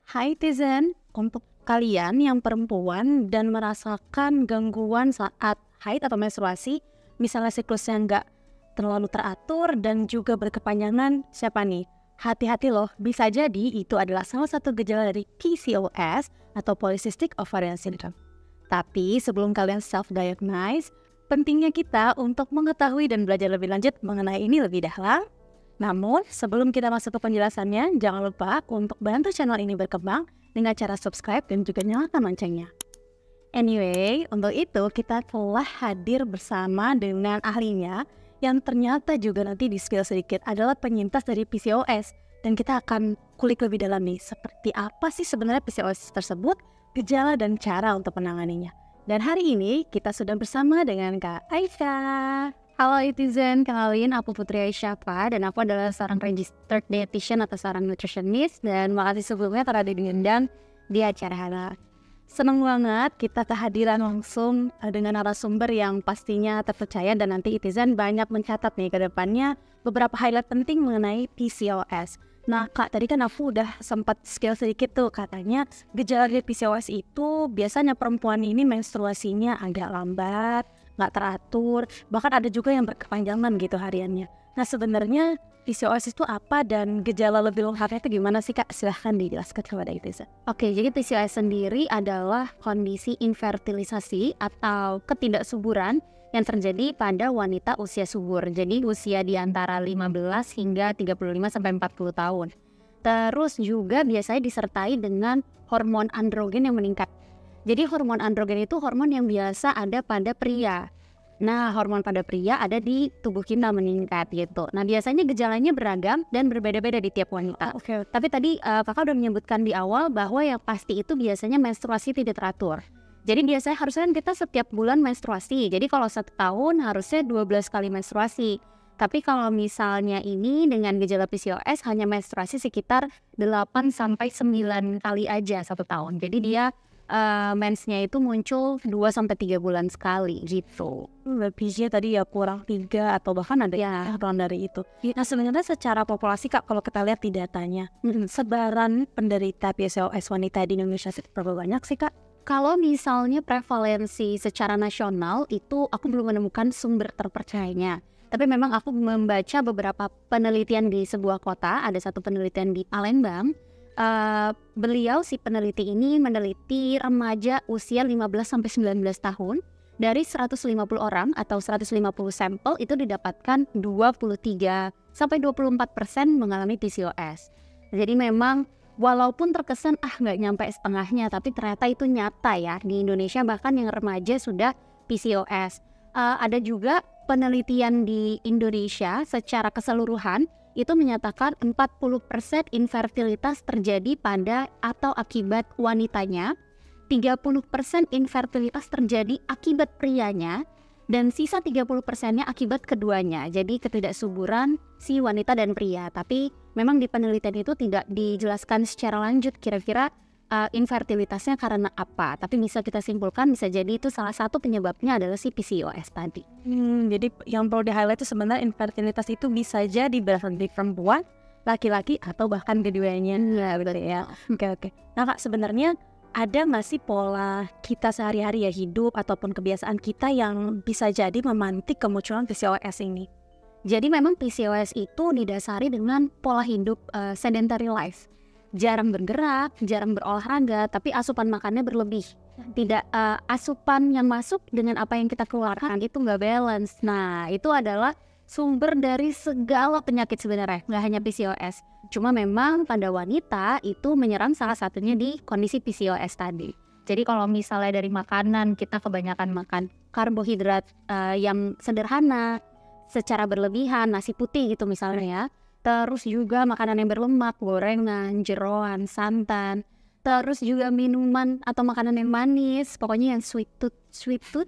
Hai Tizen, untuk kalian yang perempuan dan merasakan gangguan saat haid atau menstruasi, misalnya siklusnya nggak terlalu teratur dan juga berkepanjangan, siapa nih? Hati-hati loh, bisa jadi itu adalah salah satu gejala dari PCOS atau Polycystic Ovarian Syndrome. Tapi sebelum kalian self-diagnose, pentingnya kita untuk mengetahui dan belajar lebih lanjut mengenai ini lebih dalam. Namun, sebelum kita masuk ke penjelasannya, jangan lupa untuk bantu channel ini berkembang dengan cara subscribe dan juga nyalakan loncengnya. Anyway, untuk itu kita telah hadir bersama dengan ahlinya yang ternyata juga nanti di-spill sedikit adalah penyintas dari PCOS. Dan kita akan kulik lebih dalam nih, seperti apa sih sebenarnya PCOS tersebut, gejala dan cara untuk menanganinya. Dan hari ini kita sudah bersama dengan Kak Aisyah. Halo Itizen, kenalin aku Putri Aisyah dan aku adalah seorang registered dietitian atau seorang nutritionist, dan makasih sebelumnya telah diundang di acara Hana. Seneng banget kita kehadiran langsung dengan narasumber yang pastinya terpercaya, dan nanti Itizen banyak mencatat nih ke depannya beberapa highlight penting mengenai PCOS. Nah Kak, tadi kan aku udah sempat skill sedikit tuh, katanya gejala dari PCOS itu biasanya perempuan ini menstruasinya agak lambat, nggak teratur, bahkan ada juga yang berkepanjangan gitu hariannya. Nah sebenarnya PCOS itu apa dan gejala lebih lengkapnya itu gimana sih Kak? Silahkan dijelaskan kepada Itiza. Oke, jadi PCOS sendiri adalah kondisi infertilisasi atau ketidaksuburan yang terjadi pada wanita usia subur. Jadi usia di antara 15 hingga 35 sampai 40 tahun. Terus juga biasanya disertai dengan hormon androgen yang meningkat. Jadi hormon androgen itu hormon yang biasa ada pada pria. Nah, hormon pada pria ada di tubuh kita meningkat gitu. Nah, biasanya gejalanya beragam dan berbeda-beda di tiap wanita. Oke. Tapi tadi kakak udah menyebutkan di awal bahwa yang pasti itu biasanya menstruasi tidak teratur. Jadi biasanya harusnya kita setiap bulan menstruasi. Jadi kalau 1 tahun harusnya 12 kali menstruasi. Tapi kalau misalnya ini dengan gejala PCOS hanya menstruasi sekitar 8 sampai 9 kali aja 1 tahun. Jadi dia mensnya itu muncul 2-3 bulan sekali gitu. PCOS tadi ya kurang 3 atau bahkan ada yang kurang dari itu. Nah sebenarnya secara populasi Kak, kalau kita lihat di datanya, sebaran penderita PCOS wanita di Indonesia berapa banyak sih Kak? Kalau misalnya prevalensi secara nasional itu aku belum menemukan sumber terpercayanya. Tapi memang aku membaca beberapa penelitian di sebuah kota, ada satu penelitian di Palembang. Beliau si peneliti ini meneliti remaja usia 15-19 tahun. Dari 150 orang atau 150 sampel itu didapatkan 23-24% mengalami PCOS. Jadi memang walaupun terkesan nggak nyampe setengahnya, tapi ternyata itu nyata ya. Di Indonesia bahkan yang remaja sudah PCOS. Ada juga penelitian di Indonesia secara keseluruhan itu menyatakan 40% infertilitas terjadi pada atau akibat wanitanya, 30% infertilitas terjadi akibat prianya, dan sisa 30%-nya akibat keduanya. Jadi ketidaksuburan si wanita dan pria. Tapi memang di penelitian itu tidak dijelaskan secara lanjut kira-kira infertilitasnya karena apa. Tapi bisa kita simpulkan bisa jadi itu salah satu penyebabnya adalah si PCOS tadi. Jadi yang perlu di-highlight itu sebenarnya infertilitas itu bisa jadi berasal dari perempuan, laki-laki, atau bahkan keduanya. Betul ya. Oke. Nah Kak, sebenarnya ada nggak sih pola kita sehari-hari ya hidup ataupun kebiasaan kita yang bisa jadi memantik kemunculan PCOS ini? Jadi memang PCOS itu didasari dengan pola hidup sedentary life. Jarang bergerak, jarang berolahraga, tapi asupan makannya berlebih. Tidak asupan yang masuk dengan apa yang kita keluarkan itu nggak balance. Nah itu adalah sumber dari segala penyakit sebenarnya, nggak hanya PCOS. Cuma memang pada wanita itu menyerang salah satunya di kondisi PCOS tadi. Jadi kalau misalnya dari makanan kita kebanyakan makan karbohidrat yang sederhana, secara berlebihan, nasi putih gitu misalnya ya. Terus juga makanan yang berlemak, gorengan, jeroan, santan. Terus juga minuman atau makanan yang manis, pokoknya yang sweet tooth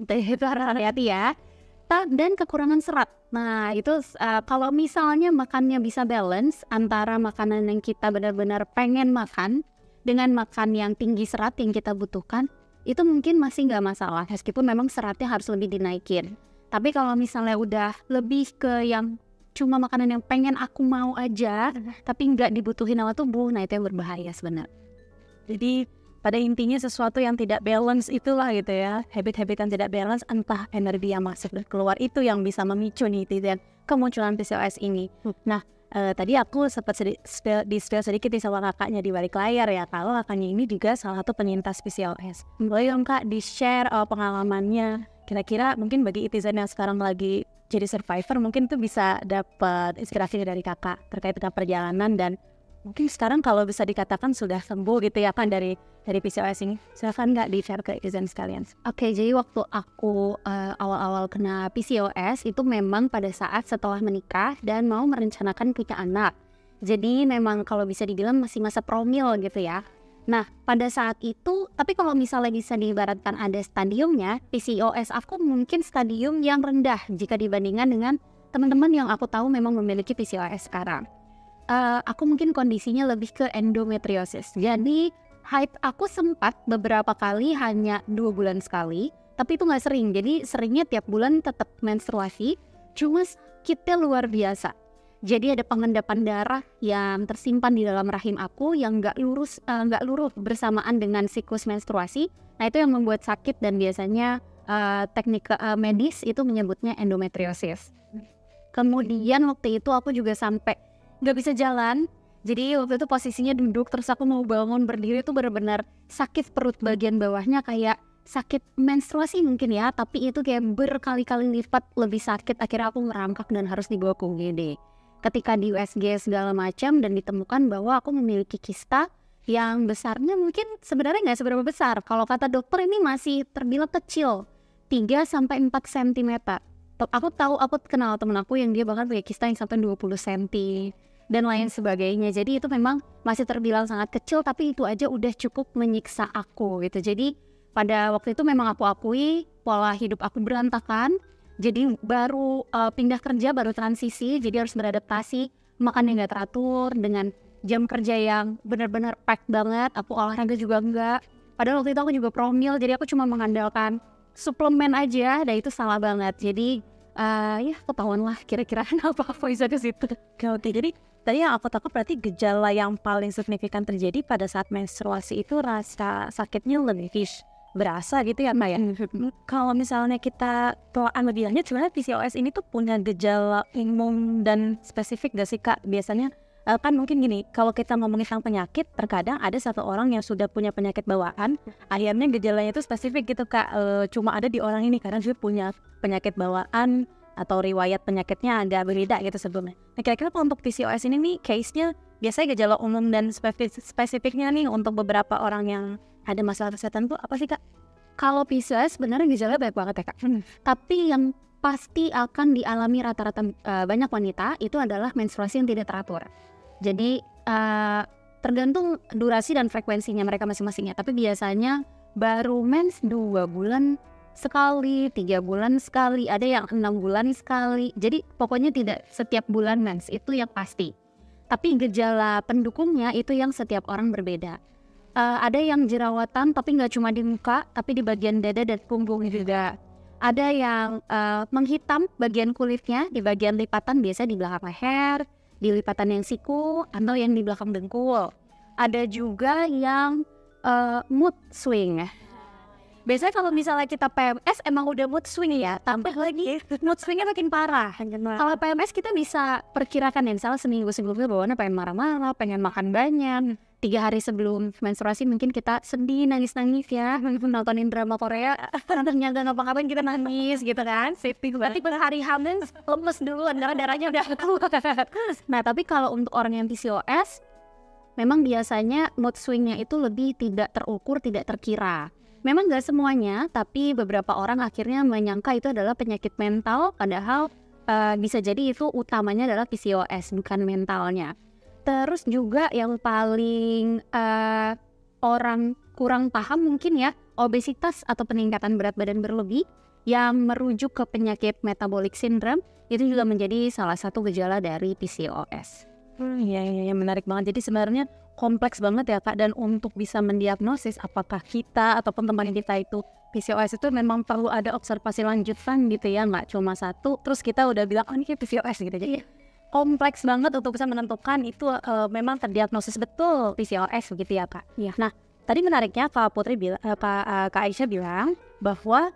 itu hati-hati ya. Dan kekurangan serat. Nah itu kalau misalnya makannya bisa balance antara makanan yang kita benar-benar pengen makan dengan makan yang tinggi serat yang kita butuhkan, itu mungkin masih nggak masalah, meskipun memang seratnya harus lebih dinaikin. Tapi kalau misalnya udah lebih ke yang cuma makanan yang pengen aku mau aja tapi nggak dibutuhin sama tubuh, nah itu yang berbahaya sebenarnya. Jadi pada intinya sesuatu yang tidak balance itulah gitu ya, habit-habit yang tidak balance, entah energi yang masuk dan keluar, itu yang bisa memicu nih dan kemunculan PCOS ini. Nah, tadi aku sempat di-spill sedikit nih sama kakaknya di balik layar ya, kalau kakaknya ini juga salah satu penyintas PCOS. Boleh dong Kak di-share pengalamannya, kira-kira mungkin bagi netizen yang sekarang lagi jadi survivor mungkin tuh bisa dapat inspirasi dari kakak terkait dengan perjalanan, dan mungkin sekarang kalau bisa dikatakan sudah sembuh gitu ya kan dari PCOS ini. Silahkan nggak di-share ke netizen sekalian. Oke, jadi waktu aku awal-awal kena PCOS itu memang pada saat setelah menikah dan mau merencanakan punya anak. Jadi memang kalau bisa dibilang masih masa promil gitu ya. Nah, pada saat itu, tapi kalau misalnya bisa diibaratkan ada stadiumnya, PCOS aku mungkin stadium yang rendah jika dibandingkan dengan teman-teman yang aku tahu memang memiliki PCOS sekarang. Aku mungkin kondisinya lebih ke endometriosis. Jadi haid aku sempat beberapa kali hanya 2 bulan sekali, tapi itu nggak sering. Jadi seringnya tiap bulan tetap menstruasi, cuma sakitnya luar biasa. Jadi ada pengendapan darah yang tersimpan di dalam rahim aku yang nggak luruh bersamaan dengan siklus menstruasi. Nah itu yang membuat sakit, dan biasanya teknik medis itu menyebutnya endometriosis. Kemudian waktu itu aku juga sampai nggak bisa jalan. Jadi waktu itu posisinya duduk, terus aku mau bangun berdiri tuh benar-benar sakit perut bagian bawahnya, kayak sakit menstruasi mungkin ya, tapi itu kayak berkali-kali lipat lebih sakit. Akhirnya aku merangkak dan harus dibawa ke UGD. Ketika di USG segala macam dan ditemukan bahwa aku memiliki kista yang besarnya mungkin sebenarnya nggak seberapa besar. Kalau kata dokter ini masih terbilang kecil, 3-4 cm. Aku kenal temen aku yang dia bahkan punya kista yang sampai 20 cm dan lain sebagainya. Jadi itu memang masih terbilang sangat kecil, tapi itu aja udah cukup menyiksa aku gitu. Jadi pada waktu itu memang aku akui pola hidup aku berantakan. Jadi baru pindah kerja, baru transisi, jadi harus beradaptasi, makan yang gak teratur, dengan jam kerja yang benar-benar pack banget. Aku olahraga juga enggak, padahal waktu itu aku juga promil, jadi aku cuma mengandalkan suplemen aja, dan itu salah banget. Jadi ya ketahuan lah kira-kira kenapa aku bisa ke situ. Oke, jadi tadi yang aku takut berarti gejala yang paling signifikan terjadi pada saat menstruasi itu rasa sakitnya lebih berasa gitu ya Mbak ya. Kalau misalnya kita telaan lebih lanjut, sebenarnya PCOS ini tuh punya gejala umum dan spesifik gak sih Kak? Biasanya kan mungkin gini, kalau kita ngomongin tentang penyakit, terkadang ada satu orang yang sudah punya penyakit bawaan, akhirnya gejalanya itu spesifik gitu Kak, cuma ada di orang ini karena dia punya penyakit bawaan atau riwayat penyakitnya agak berbeda gitu sebelumnya. Nah kira-kira kalau untuk PCOS ini nih case-nya biasanya gejala umum dan spesifiknya nih untuk beberapa orang yang ada masalah kesehatan tuh apa sih Kak? Kalau PCOS sebenarnya gejalanya banyak banget ya Kak. Tapi yang pasti akan dialami rata-rata banyak wanita itu adalah menstruasi yang tidak teratur. Jadi tergantung durasi dan frekuensinya mereka masing-masingnya. Tapi biasanya baru mens 2 bulan sekali, 3 bulan sekali, ada yang 6 bulan sekali. Jadi pokoknya tidak setiap bulan mens, itu yang pasti. Tapi gejala pendukungnya itu yang setiap orang berbeda. Ada yang jerawatan tapi nggak cuma di muka, tapi di bagian dada dan punggung juga. Ada yang menghitam bagian kulitnya di bagian lipatan, biasa di belakang leher, di lipatan yang siku, atau yang di belakang dengkul. Ada juga yang mood swing. Biasanya kalau misalnya kita PMS emang udah mood swing ya, tambah lagi mood swingnya makin parah. Kalau PMS kita bisa perkirakan ya, misalnya seminggu sebelumnya bawaannya pengen marah-marah, pengen makan banyak. 3 hari sebelum menstruasi mungkin kita sedih, nangis-nangis ya, nontonin drama Korea, ternyata gak ngapa-ngapain kita nangis gitu kan. Berarti pada hari hamil lemes dulu, darahnya udah keluar. Nah tapi kalau untuk orang yang PCOS, memang biasanya mood swingnya itu lebih tidak terukur, tidak terkira. Memang gak semuanya, tapi beberapa orang akhirnya menyangka itu adalah penyakit mental, padahal bisa jadi itu utamanya adalah PCOS, bukan mentalnya. Terus juga yang paling orang kurang paham mungkin ya, obesitas atau peningkatan berat badan berlebih yang merujuk ke penyakit metabolic syndrome, itu juga menjadi salah satu gejala dari PCOS. Ya, menarik banget. Jadi sebenarnya kompleks banget ya Kak, dan untuk bisa mendiagnosis apakah kita ataupun teman kita itu PCOS itu memang perlu ada observasi lanjutan gitu ya, nggak cuma satu terus kita udah bilang oh ini kayak PCOS gitu. Jadi kompleks banget untuk bisa menentukan itu memang terdiagnosis betul PCOS begitu ya Kak. Iya. Nah tadi menariknya Kak Putri bilang, Kak Aisyah bilang bahwa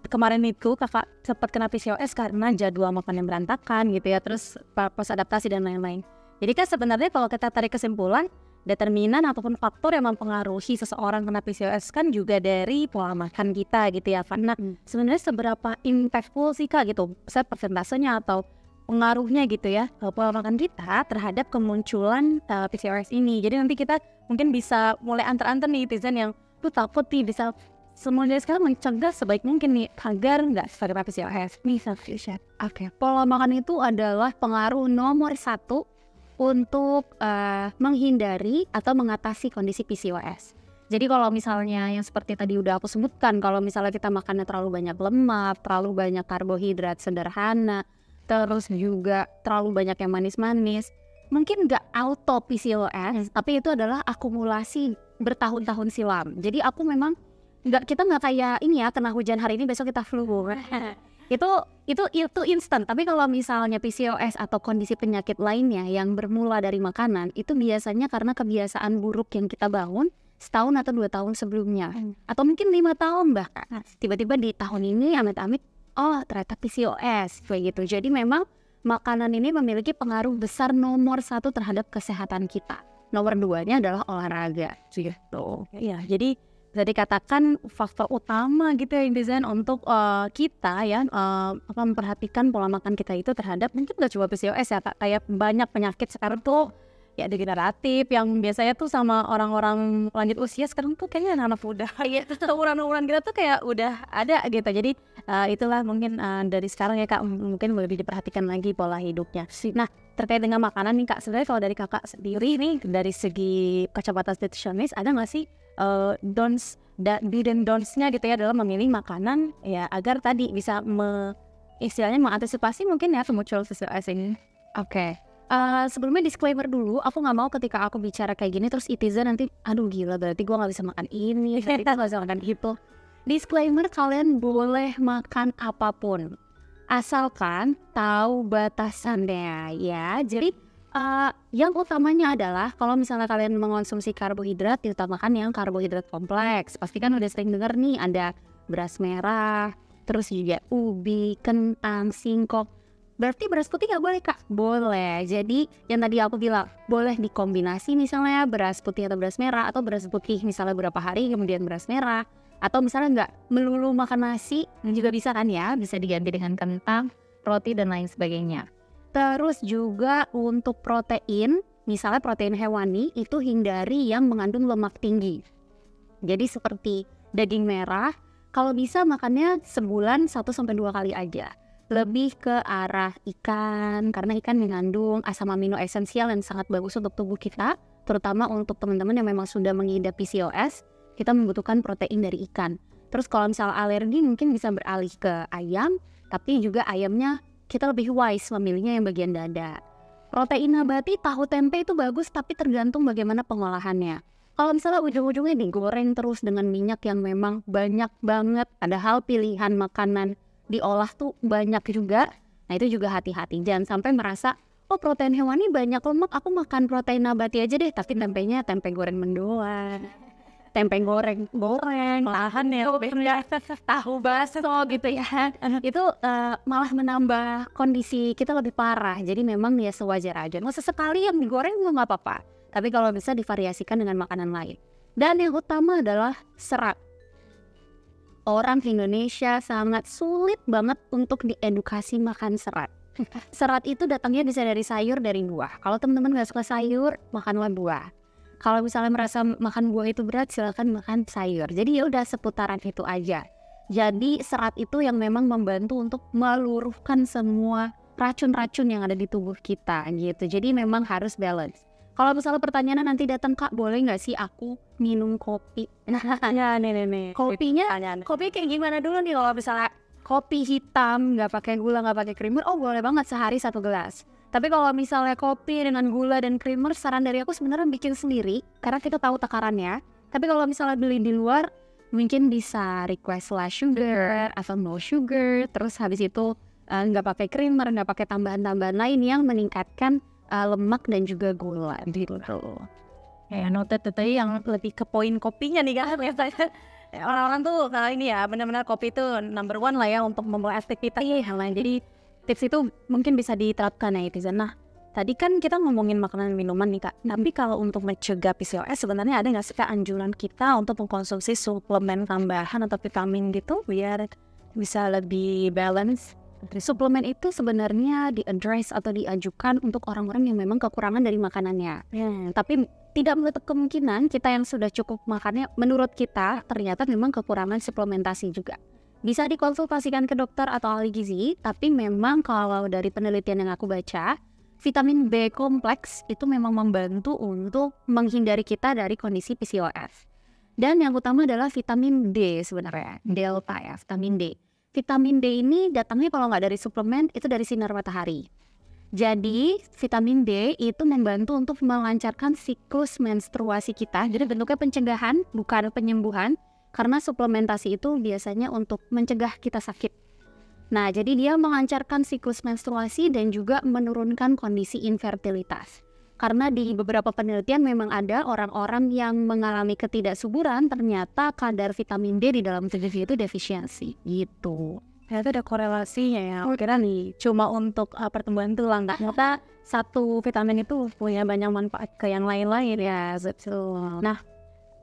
kemarin itu kakak sempat kena PCOS karena jadwal makan yang berantakan gitu ya, terus pos adaptasi dan lain-lain. Jadi kan sebenarnya kalau kita tarik kesimpulan, determinan ataupun faktor yang mempengaruhi seseorang kena PCOS kan juga dari pola makan kita gitu ya. Karena sebenarnya seberapa impactful sih Kak gitu, saya persentasenya atau pengaruhnya gitu ya pola makan kita terhadap kemunculan PCOS ini. Jadi nanti kita mungkin bisa mulai antar-antar nih netizen yang tuh takut nih, bisa semua dari sekarang mencegah sebaik mungkin nih agar nggak terkena PCOS. Bisa Fisher. Oke, pola makan itu adalah pengaruh nomor 1 untuk menghindari atau mengatasi kondisi PCOS. Jadi kalau misalnya yang seperti tadi udah aku sebutkan, kalau misalnya kita makannya terlalu banyak lemak, terlalu banyak karbohidrat sederhana, terus juga terlalu banyak yang manis-manis, mungkin nggak auto PCOS, tapi itu adalah akumulasi bertahun-tahun silam. Jadi aku memang kita nggak kayak ini ya, kena hujan hari ini besok kita flu. itu instan. Tapi kalau misalnya PCOS atau kondisi penyakit lainnya yang bermula dari makanan, itu biasanya karena kebiasaan buruk yang kita bangun setahun atau 2 tahun sebelumnya, atau mungkin 5 tahun bahkan. Tiba-tiba di tahun ini amit-amit, oh ternyata PCOS kayak gitu. Jadi memang makanan ini memiliki pengaruh besar nomor 1 terhadap kesehatan kita. Nomor 2-nya adalah olahraga gitu. Ya, jadi bisa dikatakan faktor utama gitu ya desain untuk kita ya memperhatikan pola makan kita itu terhadap mungkin gak cuma PCOS ya Kak, kayak banyak penyakit sekarang tuh ya degeneratif yang biasanya tuh sama orang-orang lanjut usia, sekarang tuh kayaknya anak-anak muda ya, umuran kita tuh kayak udah ada gitu. Jadi itulah mungkin dari sekarang ya Kak, mungkin lebih diperhatikan lagi pola hidupnya. Nah terkait dengan makanan nih Kak, sebenarnya kalau dari Kakak sendiri nih dari segi kacamata nutritionist, ada nggak sih don'ts do dan don'ts-nya gitu ya dalam memilih makanan ya agar tadi bisa istilahnya mengantisipasi mungkin ya kemunculan PCOS ini? Oke. Sebelumnya disclaimer dulu, aku nggak mau ketika aku bicara kayak gini terus netizen nanti, aduh gila berarti gue nggak bisa makan ini, berarti gue nggak bisa makan itu. Disclaimer, kalian boleh makan apapun, asalkan tahu batasannya ya. Jadi yang utamanya adalah kalau misalnya kalian mengonsumsi karbohidrat, diutamakan yang karbohidrat kompleks. Pasti kan udah sering denger nih ada beras merah, terus juga ubi, kentang, singkong. Berarti beras putih nggak boleh Kak? Boleh. Jadi yang tadi aku bilang, boleh dikombinasi misalnya beras putih atau beras merah, atau beras putih misalnya beberapa hari kemudian beras merah, atau misalnya nggak melulu makan nasi juga bisa kan ya, bisa diganti dengan kentang, roti dan lain sebagainya. Terus juga untuk protein, misalnya protein hewani itu hindari yang mengandung lemak tinggi. Jadi seperti daging merah, kalau bisa makannya sebulan 1-2 kali aja. Lebih ke arah ikan, karena ikan mengandung asam amino esensial yang sangat bagus untuk tubuh kita, terutama untuk teman-teman yang memang sudah mengidap PCOS, kita membutuhkan protein dari ikan. Terus kalau misalnya alergi mungkin bisa beralih ke ayam, tapi juga ayamnya kita lebih wise memilihnya yang bagian dada. Protein nabati, tahu tempe itu bagus, tapi tergantung bagaimana pengolahannya. Kalau misalnya ujung-ujungnya digoreng terus dengan minyak yang memang banyak banget, padahal pilihan makanan diolah tuh banyak juga. Nah itu juga hati-hati, jangan sampai merasa oh protein hewani banyak lemak, aku makan protein nabati aja deh, tapi tempenya tempe goreng mendoan, tempe goreng malahan ya tahu bakso gitu ya. Itu malah menambah kondisi kita lebih parah. Jadi memang ya sewajar aja, nggak sesekali yang digoreng nggak apa-apa, tapi kalau bisa divariasikan dengan makanan lain. Dan yang utama adalah serat. Orang Indonesia sangat sulit banget untuk diedukasi makan serat. Serat itu datangnya bisa dari sayur, dari buah. Kalau teman-teman gak suka sayur, makanlah buah. Kalau misalnya merasa makan buah itu berat, silakan makan sayur. Jadi ya udah seputaran itu aja. Jadi serat itu yang memang membantu untuk meluruhkan semua racun-racun yang ada di tubuh kita gitu. Jadi memang harus balance. Kalau misalnya pertanyaannya nanti datang, Kak boleh nggak sih aku minum kopi? Ya nih. Kopi kayak gimana dulu nih? Kalau misalnya kopi hitam nggak pakai gula, nggak pakai creamer, oh boleh banget sehari 1 gelas. Tapi kalau misalnya kopi dengan gula dan creamer, saran dari aku sebenarnya bikin sendiri karena kita tahu takarannya. Tapi kalau misalnya beli di luar, mungkin bisa request less sugar atau no sugar. Terus habis itu nggak pakai creamer, nggak pakai tambahan-tambahan lain yang meningkatkan lemak dan juga gula gitu. Kayak noted tadi yang lebih ke poin kopinya nih kan biasanya. Orang-orang tuh kalau ini ya benar-benar kopi itu number one lah ya untuk memulai aktivitas yang lain. Jadi tips itu mungkin bisa diterapkan ya netizen. Nah tadi kan kita ngomongin makanan minuman nih Kak. Tapi kalau untuk mencegah PCOS sebenarnya ada nggak sih Kak anjuran kita untuk mengkonsumsi suplemen tambahan atau vitamin gitu biar bisa lebih balance? Suplemen itu sebenarnya di-address atau diajukan untuk orang-orang yang memang kekurangan dari makanannya. Tapi tidak menutup kemungkinan kita yang sudah cukup makannya, menurut kita ternyata memang kekurangan suplementasi juga. Bisa dikonsultasikan ke dokter atau ahli gizi, tapi memang kalau dari penelitian yang aku baca, vitamin B kompleks itu memang membantu untuk menghindari kita dari kondisi PCOS. Dan yang utama adalah vitamin D sebenarnya, delta ya, vitamin D. Vitamin D ini datangnya kalau nggak dari suplemen, itu dari sinar matahari. Jadi vitamin D itu membantu untuk melancarkan siklus menstruasi kita. Jadi bentuknya pencegahan, bukan penyembuhan. Karena suplementasi itu biasanya untuk mencegah kita sakit. Nah, jadi dia melancarkan siklus menstruasi dan juga menurunkan kondisi infertilitas. Karena di beberapa penelitian memang ada orang-orang yang mengalami ketidaksuburan, ternyata kadar vitamin D di dalam tubuhnya itu defisiensi gitu. Ternyata ada korelasinya ya. Kira nih cuma untuk pertumbuhan tulang, ternyata satu vitamin itu punya banyak manfaat ke yang lain-lain ya. Betul. Nah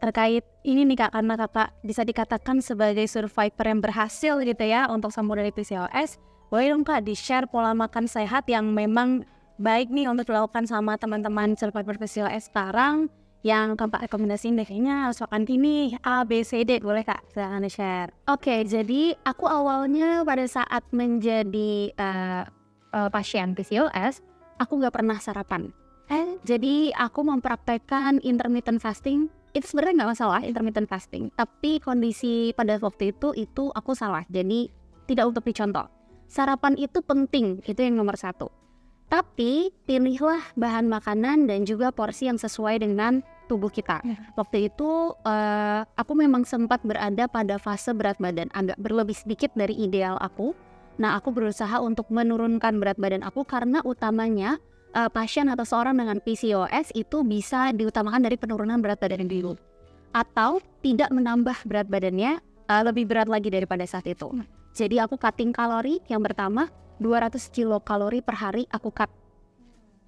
terkait ini nih Kak, karena Kakak bisa dikatakan sebagai survivor yang berhasil gitu ya untuk sembuh dari PCOS, boleh dong Kak di-share pola makan sehat yang memang baik nih untuk dilakukan sama teman-teman survivor PCOS sekarang yang Kakak rekomendasiin deh, kayaknya harus makan ini A, B, C, D. Boleh Kak, silahkan di-share. Oke, jadi aku awalnya pada saat menjadi pasien PCOS, aku nggak pernah sarapan. Jadi aku mempraktekkan intermittent fasting. Itu sebenarnya nggak masalah intermittent fasting, tapi kondisi pada waktu itu aku salah. Jadi tidak untuk dicontoh. Sarapan itu penting, itu yang nomor 1. Tapi pilihlah bahan makanan dan juga porsi yang sesuai dengan tubuh kita. Waktu itu aku memang sempat berada pada fase berat badan agak berlebih sedikit dari ideal aku. Nah, aku berusaha untuk menurunkan berat badan aku karena utamanya pasien atau seorang dengan PCOS itu bisa diutamakan dari penurunan berat badan dulu. Atau tidak menambah berat badannya lebih berat lagi daripada saat itu. Jadi aku cutting kalori yang pertama, 200 kilokalori per hari aku cut.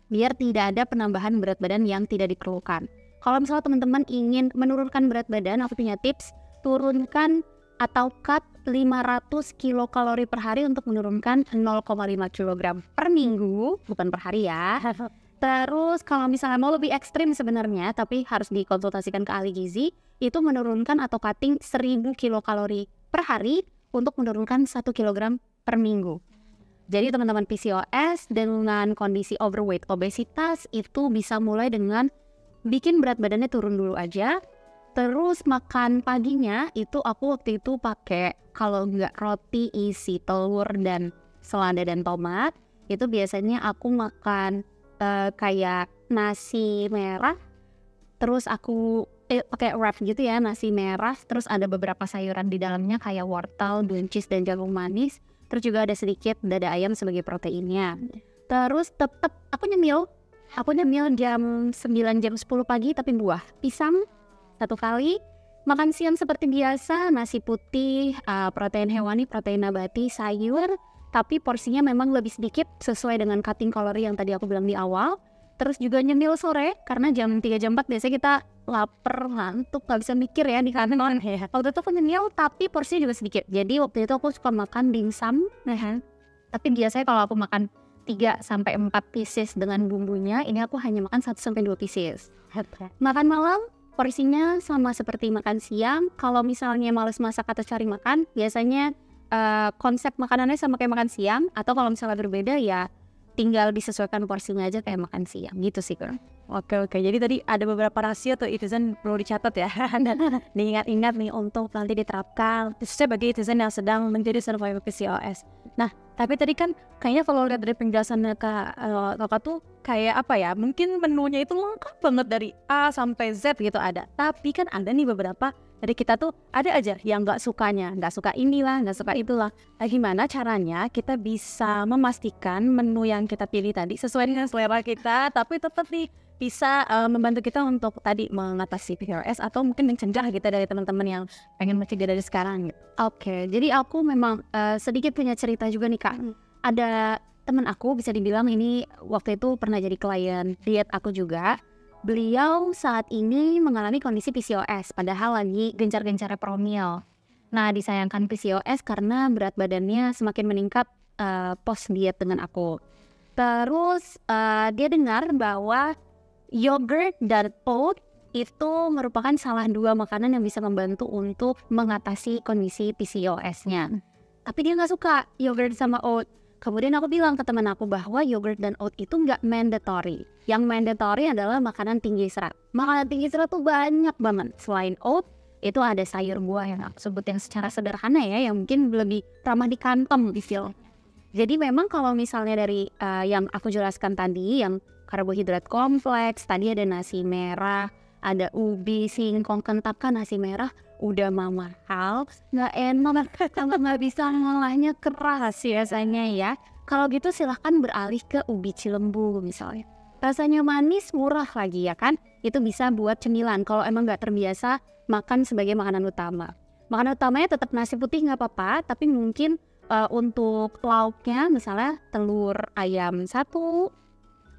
Biar tidak ada penambahan berat badan yang tidak diperlukan. Kalau misalnya teman-teman ingin menurunkan berat badan, aku punya tips, turunkan atau cut 500 kilokalori per hari untuk menurunkan 0,5 kg per minggu, bukan per hari ya. Terus kalau misalnya mau lebih ekstrim sebenarnya, tapi harus dikonsultasikan ke ahli gizi, itu menurunkan atau cutting 1000 kilokalori per hari untuk menurunkan 1 kg per minggu. Jadi teman-teman PCOS dengan kondisi overweight, obesitas itu bisa mulai dengan bikin berat badannya turun dulu aja. Terus makan paginya itu aku waktu itu pakai kalau nggak roti isi telur dan selada dan tomat. Itu biasanya aku makan kayak nasi merah. Terus aku pakai wrap gitu ya, nasi merah. Terus ada beberapa sayuran di dalamnya kayak wortel, buncis dan jagung manis. Terus juga ada sedikit dada ayam sebagai proteinnya. Terus tetap aku nyemil jam 9 jam 10 pagi tapi buah. Pisang 1 kali. Makan siang seperti biasa, nasi putih, protein hewani, protein nabati, sayur. Tapi porsinya memang lebih sedikit sesuai dengan cutting kalori yang tadi aku bilang di awal. Terus juga nyemil sore, karena jam 3 jam 4 biasanya kita lapar, ngantuk, gak bisa mikir ya di kantor ya. Waktu itu aku nyemil tapi porsinya juga sedikit. Jadi waktu itu aku suka makan dimsum. Tapi biasanya kalau aku makan 3-4 pieces dengan bumbunya, ini aku hanya makan 1-2 pieces. Makan malam, porsinya sama seperti makan siang. Kalau misalnya males masak atau cari makan, biasanya konsep makanannya sama kayak makan siang. Atau kalau misalnya berbeda ya tinggal disesuaikan porsinya aja kayak makan siang gitu sih Kak. Oke, jadi tadi ada beberapa rasio tuh netizen perlu dicatat ya dan diingat-ingat nih untuk nanti diterapkan khususnya bagi netizen yang sedang menjadi survivor PCOS. Nah tapi tadi kan kayaknya kalau lihat dari penjelasannya Kakak tuh kayak apa ya, mungkin menunya itu lengkap banget dari A sampai Z gitu ada. Tapi kan ada nih beberapa dari kita tuh ada aja yang nggak suka inilah, nggak suka itulah. Nah gimana caranya kita bisa memastikan menu yang kita pilih tadi sesuai dengan selera kita, tapi tetap nih bisa membantu kita untuk tadi mengatasi PCOS atau mungkin mencegah kita dari teman-teman yang pengen mencegah dari sekarang gitu. Oke, jadi aku memang sedikit punya cerita juga nih Kak. Ada teman aku bisa dibilang ini waktu itu pernah jadi klien diet aku juga. Beliau saat ini mengalami kondisi PCOS padahal lagi gencar-gencarnya promil. Nah disayangkan PCOS karena berat badannya semakin meningkat post diet dengan aku. Terus dia dengar bahwa yogurt dan oat itu merupakan salah dua makanan yang bisa membantu untuk mengatasi kondisi PCOS-nya. Tapi dia nggak suka yogurt sama oat. Kemudian aku bilang ke teman aku bahwa yogurt dan oat itu nggak mandatory. Yang mandatory adalah makanan tinggi serat. Makanan tinggi serat tuh banyak banget. Selain oat, itu ada sayur buah yang aku sebut yang secara sederhana ya, yang mungkin lebih ramah di kantong istilahnya. Jadi memang kalau misalnya dari yang aku jelaskan tadi, yang karbohidrat kompleks, tadi ada nasi merah, ada ubi, singkong, kentang, nasi merah, udah mahal, nggak enak, kalau nggak bisa ngolahnya keras biasanya ya. Kalau gitu silahkan beralih ke ubi cilembu misalnya. Rasanya manis, murah lagi ya kan, itu bisa buat cemilan kalau emang nggak terbiasa makan sebagai makanan utama. Makanan utamanya tetap nasi putih nggak apa-apa, tapi mungkin untuk lauknya misalnya telur ayam 1,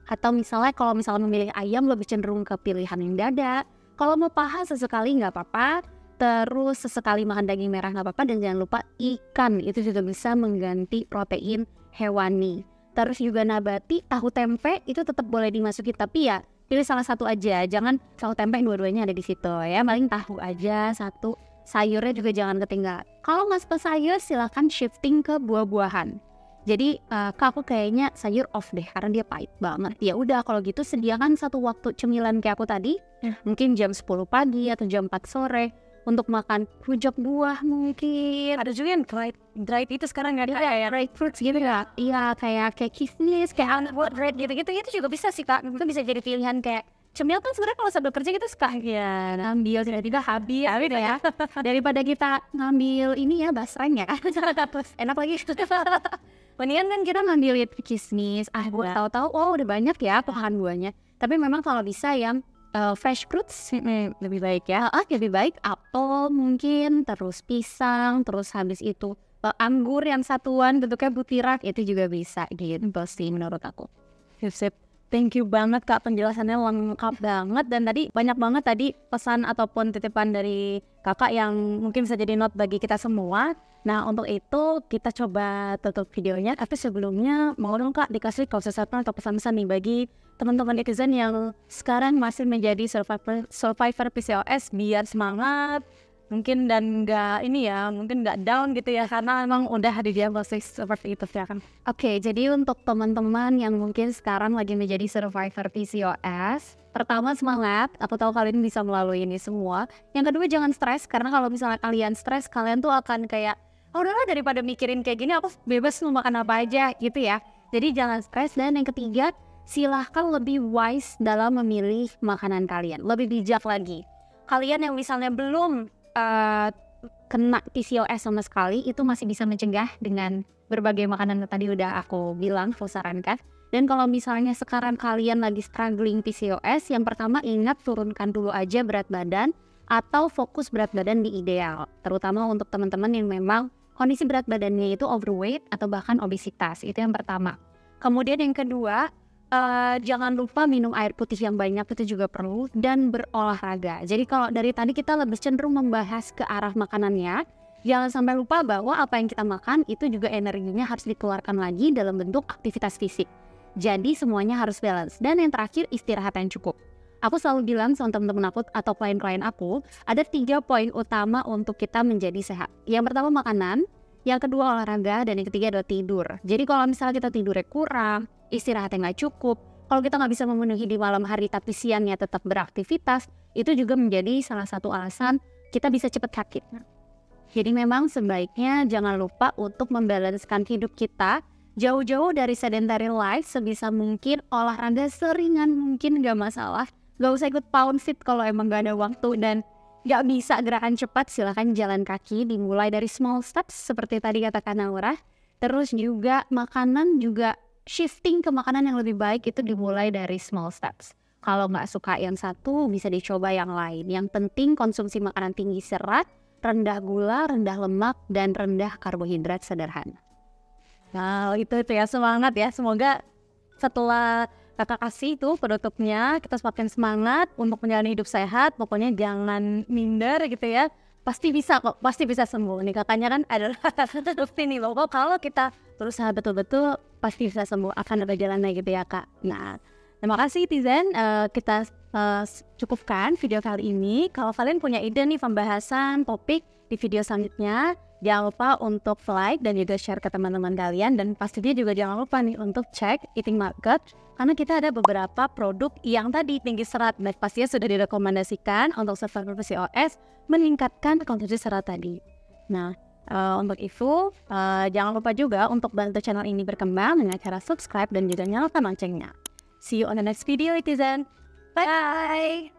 atau misalnya kalau misalnya memilih ayam lebih cenderung ke pilihan yang dada. Kalau mau paha sesekali nggak apa-apa, terus sesekali makan daging merah nggak apa-apa, dan jangan lupa ikan itu juga bisa mengganti protein hewani. Terus juga nabati, tahu tempe itu tetap boleh dimasuki, tapi ya pilih salah satu aja, jangan tahu tempe dua-duanya ada di situ ya, paling tahu aja satu. Sayurnya juga jangan ketinggalan. Kalau nggak suka sayur silahkan shifting ke buah-buahan. Jadi aku kayaknya sayur off deh karena dia pahit banget. Ya udah kalau gitu sediakan satu waktu cemilan kayak aku tadi, mungkin jam 10 pagi atau jam 4 sore untuk makan rujak buah mungkin. Ada juga yang dried itu sekarang nggak ada ya? Dried fruits gitu ya? Iya kayak kismis, kayak almond bread gitu-gitu, itu juga bisa sih Kak. Itu bisa jadi pilihan kayak cemil kan sebenarnya kalau sambil kerja kita suka ya ngambil tiba-tiba habis ya. Daripada kita ngambil ini ya basreng ya kan. Enak lagi. Mendingan kan kita ngambil kismis, buat tahu-tahu oh udah banyak ya bahan buahnya. Tapi memang kalau bisa yang fresh fruits lebih baik ya. Lebih baik apel mungkin, terus pisang, terus habis itu anggur yang satuan bentuknya butiran itu juga bisa gitu sih menurut aku. Sip. Thank you banget Kak, penjelasannya lengkap banget, dan tadi banyak banget tadi pesan ataupun titipan dari Kakak yang mungkin bisa jadi note bagi kita semua. Nah untuk itu kita coba tutup videonya, tapi sebelumnya mau dong Kak dikasih closing atau pesan-pesan nih bagi teman-teman netizen yang sekarang masih menjadi survivor PCOS biar semangat mungkin dan mungkin nggak down gitu ya karena emang udah di diagnosis seperti itu ya kan. Oke, jadi untuk teman-teman yang mungkin sekarang lagi menjadi survivor PCOS, pertama semangat, aku tahu kalian bisa melalui ini semua. Yang kedua jangan stres, karena kalau misalnya kalian stres, kalian tuh akan kayak oh udahlah daripada mikirin kayak gini aku bebas mau makan apa aja gitu ya. Jadi jangan stres. Dan yang ketiga, silahkan lebih wise dalam memilih makanan kalian, lebih bijak lagi. Kalian yang misalnya belum kena PCOS sama sekali, itu masih bisa mencegah dengan berbagai makanan yang tadi udah aku bilang, aku sarankan. Dan kalau misalnya sekarang kalian lagi struggling PCOS, yang pertama ingat turunkan dulu aja berat badan atau fokus berat badan di ideal, terutama untuk teman-teman yang memang kondisi berat badannya itu overweight atau bahkan obesitas. Itu yang pertama. Kemudian yang kedua, jangan lupa minum air putih yang banyak, itu juga perlu, dan berolahraga. Jadi kalau dari tadi kita lebih cenderung membahas ke arah makanannya, jangan sampai lupa bahwa apa yang kita makan itu juga energinya harus dikeluarkan lagi dalam bentuk aktivitas fisik. Jadi semuanya harus balance. Dan yang terakhir, istirahat yang cukup. Aku selalu bilang sama teman-teman aku atau klien-klien aku, ada 3 poin utama untuk kita menjadi sehat. Yang pertama makanan, yang kedua olahraga, dan yang ketiga adalah tidur. Jadi kalau misalnya kita tidurnya kurang, istirahatnya nggak cukup, kalau kita nggak bisa memenuhi di malam hari tapi siangnya tetap beraktivitas, itu juga menjadi salah satu alasan kita bisa cepat sakit. Jadi memang sebaiknya jangan lupa untuk membalancekan hidup kita jauh-jauh dari sedentary life, sebisa mungkin olahraga seringan mungkin nggak masalah. Nggak usah ikut pound fit kalau emang nggak ada waktu dan nggak bisa gerakan cepat, silahkan jalan kaki, dimulai dari small steps seperti tadi katakan Naura. Terus juga makanan juga shifting ke makanan yang lebih baik, itu dimulai dari small steps. kalau nggak suka yang satu bisa dicoba yang lain. Yang penting konsumsi makanan tinggi serat, rendah gula, rendah lemak, dan rendah karbohidrat sederhana. Nah, itu ya, semangat ya. Semoga setelah kakak kasih itu penutupnya, kita semakin semangat untuk menjalani hidup sehat. Pokoknya jangan minder gitu ya. Pasti bisa kok, pasti bisa sembuh. Nih kakaknya kan adalah bukti nih bahwa kalau kita berusaha betul-betul pasti bisa sembuh, akan ada jalannya gitu ya kak. Nah, terima kasih Tizen. Kita cukupkan video kali ini. Kalau kalian punya ide nih pembahasan topik di video selanjutnya, jangan lupa untuk like dan juga share ke teman-teman kalian. Dan pastinya juga jangan lupa nih untuk cek Eating Market, karena kita ada beberapa produk yang tadi tinggi serat dan pastinya sudah direkomendasikan untuk survivor PCOS meningkatkan konsumsi serat tadi. Nah, untuk itu jangan lupa juga untuk bantu channel ini berkembang dengan cara subscribe dan juga nyalakan loncengnya. See you on the next video, Itizen. Bye!